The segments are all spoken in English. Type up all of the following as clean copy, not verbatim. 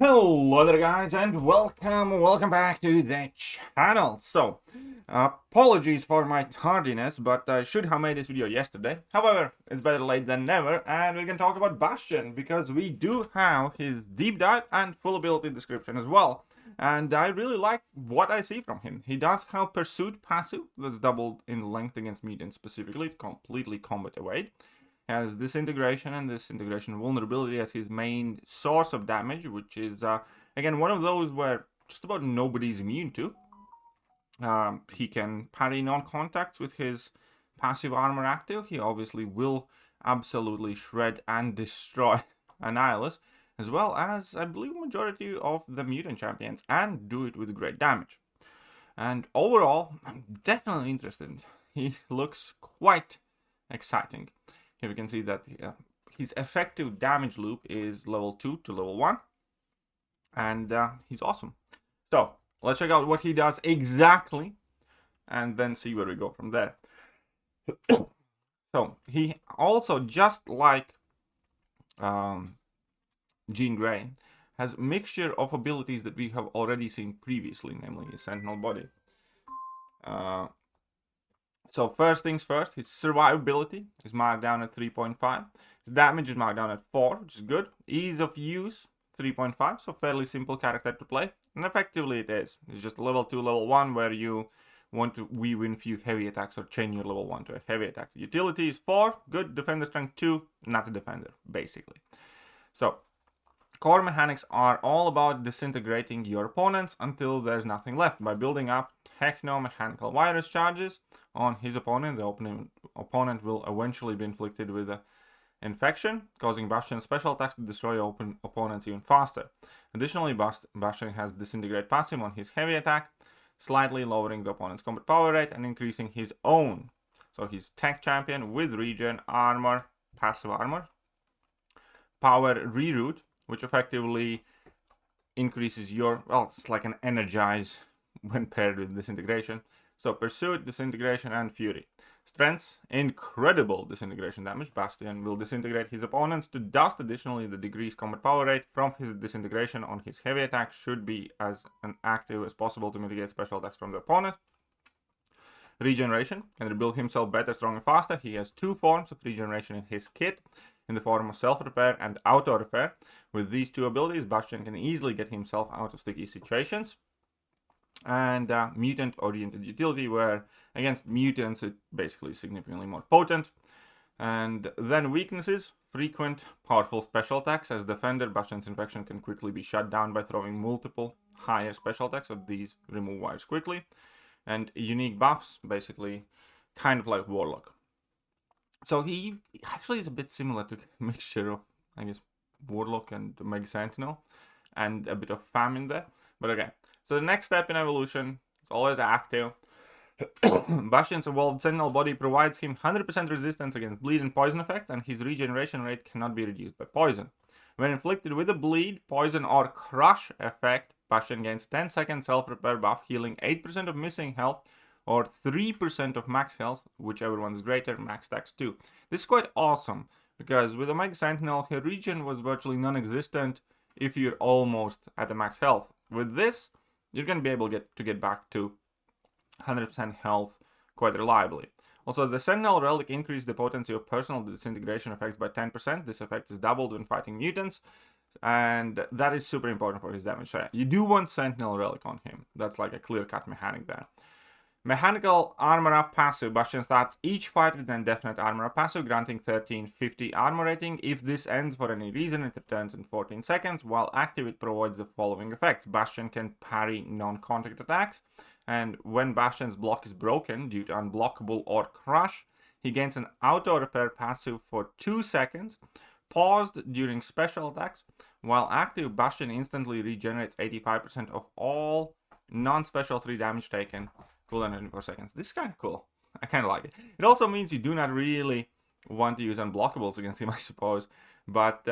Hello there guys, and welcome back to the channel. So, apologies for my tardiness, but I should have made this video yesterday. However, it's better late than never, and we're gonna talk about Bastion, because we do have his deep dive and full ability description as well. And I really like what I see from him. He does have Pursuit passive that's doubled in length against mutants specifically, completely combat evade. Has disintegration and disintegration vulnerability as his main source of damage, which is again one of those where just about nobody's immune to. He can parry non-contacts with his passive armor active. He obviously will absolutely shred and destroy Annihilus, as well as I believe majority of the mutant champions, and do it with great damage. And overall, I'm definitely interested. He looks quite exciting. Here we can see that his effective damage loop is level 2 to level 1. And he's awesome. So, let's check out what he does exactly. And then see where we go from there. So, he also, just like Jean Grey, has a mixture of abilities that we have already seen previously, namely his Sentinel Body. So first things first, his survivability is marked down at 3.5. His damage is marked down at 4, which is good. Ease of use, 3.5, so fairly simple character to play. And effectively it is. It's just level 2, level 1, where you want to weave in few heavy attacks or chain your level 1 to a heavy attack. Utility is 4, good. Defender strength 2, not a defender, basically. So, core mechanics are all about disintegrating your opponents until there's nothing left by building up techno-mechanical virus charges on his opponent. The opponent will eventually be inflicted with an infection, causing Bastion's special attacks to destroy opponents even faster. Additionally, Bastion has disintegrate passive on his heavy attack, slightly lowering the opponent's combat power rate and increasing his own. So he's tech champion with regen, armor, passive armor, power reroute, which effectively increases your, well, it's like an energize when paired with disintegration. So Pursuit, disintegration, and fury. Strengths, incredible disintegration damage. Bastion will disintegrate his opponents to dust. Additionally, the decreased combat power rate from his disintegration on his heavy attack should be as active as possible to mitigate special attacks from the opponent. Regeneration, can rebuild himself better, stronger, faster. He has 2 forms of regeneration in his kit, in the form of self-repair and auto-repair. With these 2 abilities, Bastion can easily get himself out of sticky situations. And mutant-oriented utility, where against mutants it basically is significantly more potent. And then weaknesses, frequent, powerful special attacks. As defender, Bastion's infection can quickly be shut down by throwing multiple higher special attacks, so these remove wires quickly. And unique buffs, basically kind of like Warlock. So he actually is a bit similar to a mixture of, I guess, Warlock and Mega Sentinel, and a bit of Famine there. But okay, so the next step in evolution is always active. Bastion's evolved Sentinel Body provides him 100% resistance against bleed and poison effects, and his regeneration rate cannot be reduced by poison. When inflicted with a bleed, poison, or crush effect, Bastion gains 10-second self-repair buff, healing 8% of missing health, or 3% of max health, whichever one is greater, max stacks 2. This is quite awesome, because with Omega Sentinel, her regen was virtually non-existent if you're almost at the max health. With this, you're going to be able to get back to 100% health quite reliably. Also, the Sentinel Relic increased the potency of personal disintegration effects by 10%. This effect is doubled when fighting mutants, and that is super important for his damage. So you do want Sentinel Relic on him. That's like a clear-cut mechanic there. Mechanical Armor Up passive. Bastion starts each fight with an indefinite Armor Up passive, granting 1350 armor rating. If this ends for any reason, it returns in 14 seconds. While active, it provides the following effects. Bastion can parry non-contact attacks, and when Bastion's block is broken due to unblockable or crush, he gains an auto-repair passive for 2 seconds, paused during special attacks. While active, Bastion instantly regenerates 85% of all non-special 3 damage taken, cooldown 24 seconds. This is kind of cool. I kind of like it. It also means you do not really want to use unblockables against him, I suppose. But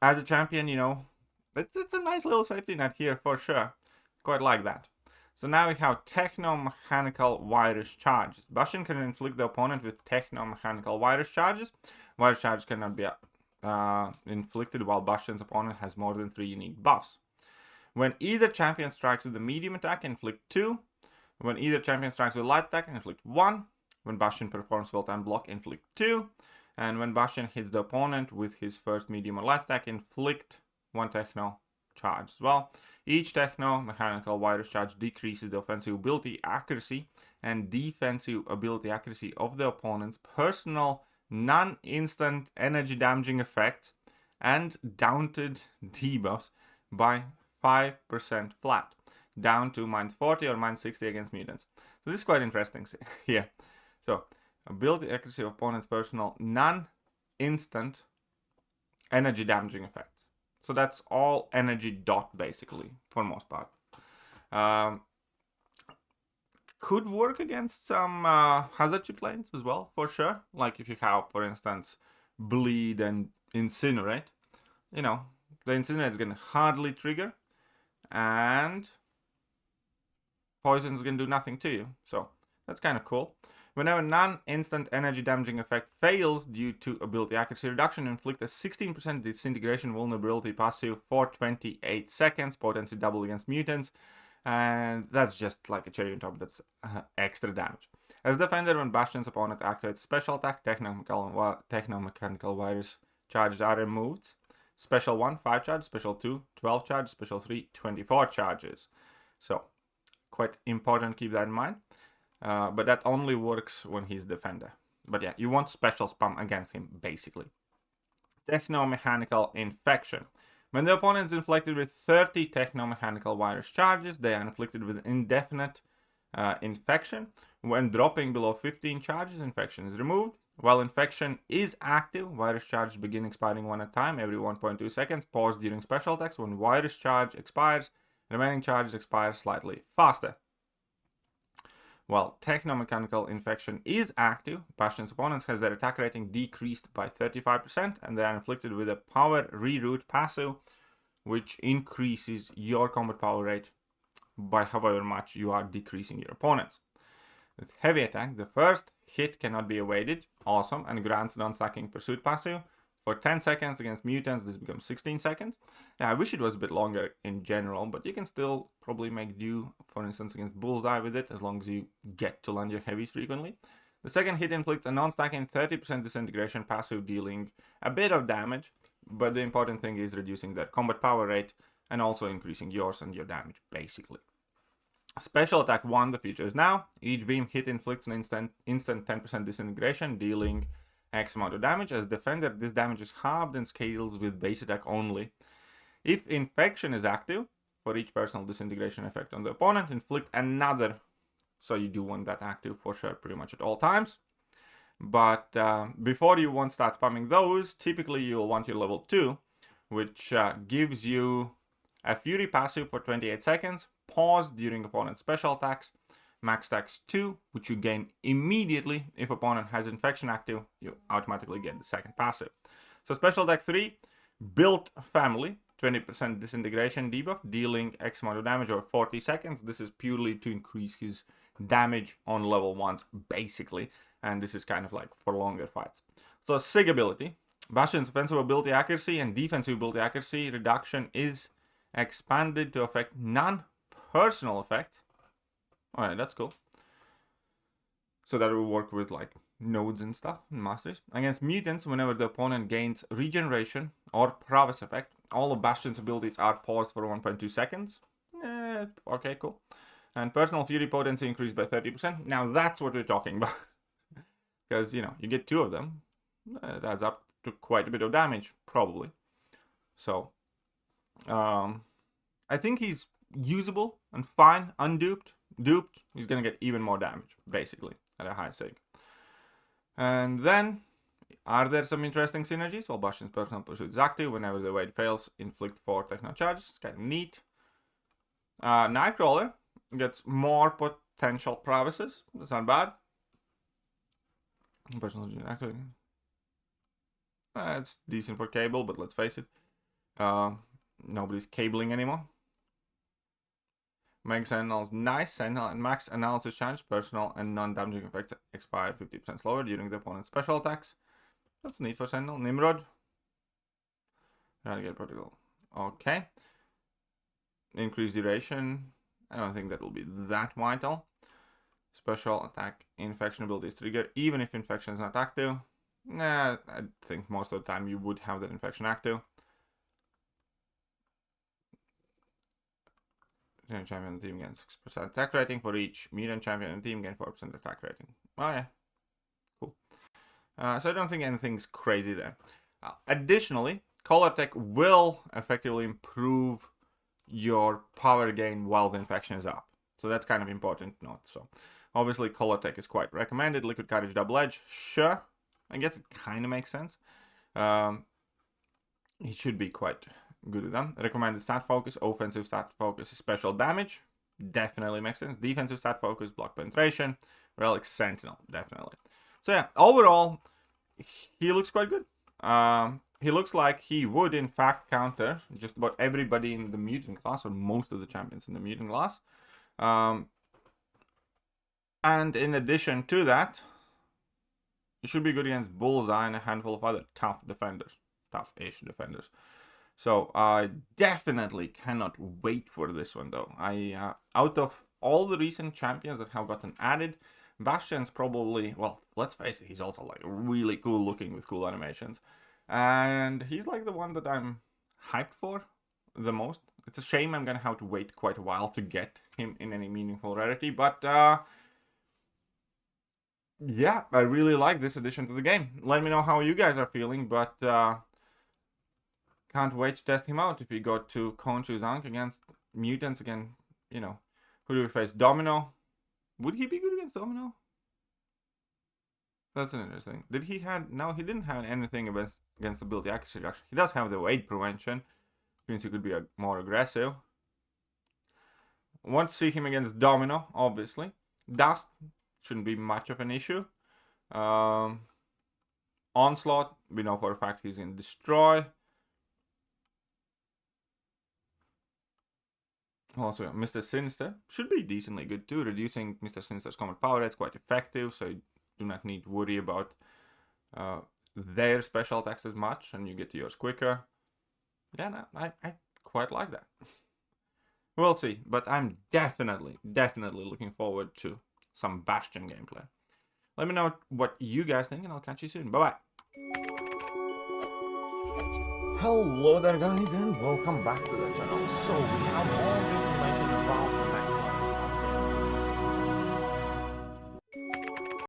as a champion, you know, it's a nice little safety net here for sure. Quite like that. So now we have Techno-Mechanical Virus Charges. Bastion can inflict the opponent with Techno-Mechanical Virus Charges. Virus charges cannot be inflicted while Bastion's opponent has more than 3 unique buffs. When either champion strikes with a medium attack, inflict 2. When either champion strikes with a light attack, inflict 1. When Bastion performs well-timed block, inflict 2. And when Bastion hits the opponent with his first medium or light attack, inflict 1 Techno charge as well. Each Techno-Mechanical Virus charge decreases the offensive ability accuracy and defensive ability accuracy of the opponent's personal non-instant energy damaging effects and daunted debuffs by 5% flat, down to -40 or -60 against mutants. So this is quite interesting here. So ability accuracy of opponent's personal non-instant energy damaging effects. So that's all energy dot basically for most part. Could work against some hazard chip lanes as well, for sure. Like if you have, for instance, bleed and incinerate, you know, the incinerate is going to hardly trigger and poison is going to do nothing to you. So that's kind of cool. Whenever non-instant energy damaging effect fails due to ability accuracy reduction, inflict a 16% disintegration vulnerability passive for 28 seconds, potency double against mutants. And that's just like a cherry on top, that's extra damage. As defender, when Bastion's opponent activates special attack, Techno-Mechanical Virus charges are removed. Special 1, 5 charges, Special 2, 12 charges, Special 3, 24 charges. So, quite important, keep that in mind. But that only works when he's defender. But yeah, you want special spam against him, basically. Techno-Mechanical Infection. When the opponent is inflicted with 30 Techno-Mechanical Virus charges, they are inflicted with indefinite infection. When dropping below 15 charges, infection is removed. While infection is active, virus charges begin expiring one at a time every 1.2 seconds. Pause during special attacks. When virus charge expires, remaining charges expire slightly faster. While Techno-Mechanical Infection is active, Bastion's opponents has their attack rating decreased by 35%, and they are inflicted with a power reroute passive, which increases your combat power rate by however much you are decreasing your opponents. With heavy attack, the first hit cannot be evaded, awesome, and grants non-stacking pursuit passive. For 10 seconds against mutants, this becomes 16 seconds. Yeah, I wish it was a bit longer in general, but you can still probably make do, for instance, against Bullseye with it, as long as you get to land your heavies frequently. The second hit inflicts a non-stacking 30% disintegration passive, dealing a bit of damage, but the important thing is reducing their combat power rate and also increasing yours and your damage, basically. Special attack 1, the future is now. Each beam hit inflicts an instant 10% disintegration, dealing X amount of damage. As defender, this damage is halved and scales with base attack only. If infection is active, for each personal disintegration effect on the opponent, inflict another. So you do want that active for sure pretty much at all times. But before you want to start spamming those, typically you'll want your level 2, which gives you a Fury passive for 28 seconds, pause during opponent's special attacks, max attacks 2, which you gain immediately. If opponent has infection active, you automatically get the second passive. So special attack 3, built family, 20% disintegration debuff, dealing X amount of damage over 40 seconds. This is purely to increase his damage on level 1s, basically. And this is kind of like for longer fights. So SIG ability, Bastion's offensive ability accuracy and defensive ability accuracy reduction is expanded to affect non-personal effects. Alright, that's cool. So that will work with like nodes and stuff, and masteries. Against mutants, whenever the opponent gains regeneration or prowess effect, all of Bastion's abilities are paused for 1.2 seconds. Okay, cool. And personal fury potency increased by 30%. Now that's what we're talking about. Because, you know, you get 2 of them. That adds up to quite a bit of damage, probably. So, I think he's usable and fine, unduped. Duped, he's gonna get even more damage, basically, at a high SIG. And then, are there some interesting synergies? Well, Bastion's personal pursuit is active. Whenever the weight fails, inflict 4 techno charges. It's kind of neat. Nightcrawler gets more potential prowesses. That's not bad. Personal active. It's decent for cable, but let's face it. Nobody's cabling anymore. Mega Sentinel's nice. Sentinel and max analysis challenge, personal and non-damaging effects expire 50% slower during the opponent's special attacks. That's neat for Sentinel. Nimrod. Renegade Protocol. Okay. Increased duration. I don't think that will be that vital. Special attack infection ability is triggered even if infection is not active. Nah, I think most of the time you would have that infection active. Mutant champion and team gains 6% attack rating for each mutant champion and team gain 4% attack rating. Oh yeah, cool. So I don't think anything's crazy there. Additionally, Color Tech will effectively improve your power gain while the infection is up. So that's kind of important to note. So obviously Color Tech is quite recommended. Liquid Courage Double Edge, sure. I guess it kind of makes sense. It should be quite good with them. Recommended stat focus, offensive stat focus, special damage. Definitely makes sense. Defensive stat focus, block penetration. Relic Sentinel, definitely. So yeah, overall, he looks quite good. He looks like he would in fact counter just about everybody in the mutant class, or most of the champions in the mutant class. And in addition to that, he should be good against Bullseye and a handful of other tough defenders. Tough-ish defenders. So I definitely cannot wait for this one though. Out of all the recent champions that have gotten added, Bastion's probably, well, let's face it, he's also like really cool looking with cool animations. And he's like the one that I'm hyped for the most. It's a shame I'm gonna have to wait quite a while to get him in any meaningful rarity, but yeah, I really like this addition to the game. Let me know how you guys are feeling, but can't wait to test him out. If we go to Khonshu Zank against mutants again, you know, who do we face? Domino. Would he be good against Domino? That's an interesting. Did he have? No, he didn't have anything against ability accuracy reduction. He does have the weight prevention, means he could be more aggressive. Want to see him against Domino, obviously. Dust shouldn't be much of an issue. Onslaught, we know for a fact he's going to destroy. Also, Mr. Sinister should be decently good too. Reducing Mr. Sinister's combat power rate's quite effective, so you do not need to worry about their special attacks as much, and you get to yours quicker. Yeah, no, I quite like that. We'll see, but I'm definitely looking forward to some Bastion gameplay. Let me know what you guys think, and I'll catch you soon. Bye-bye. Hello there guys, and welcome back to the channel. So we have all the information about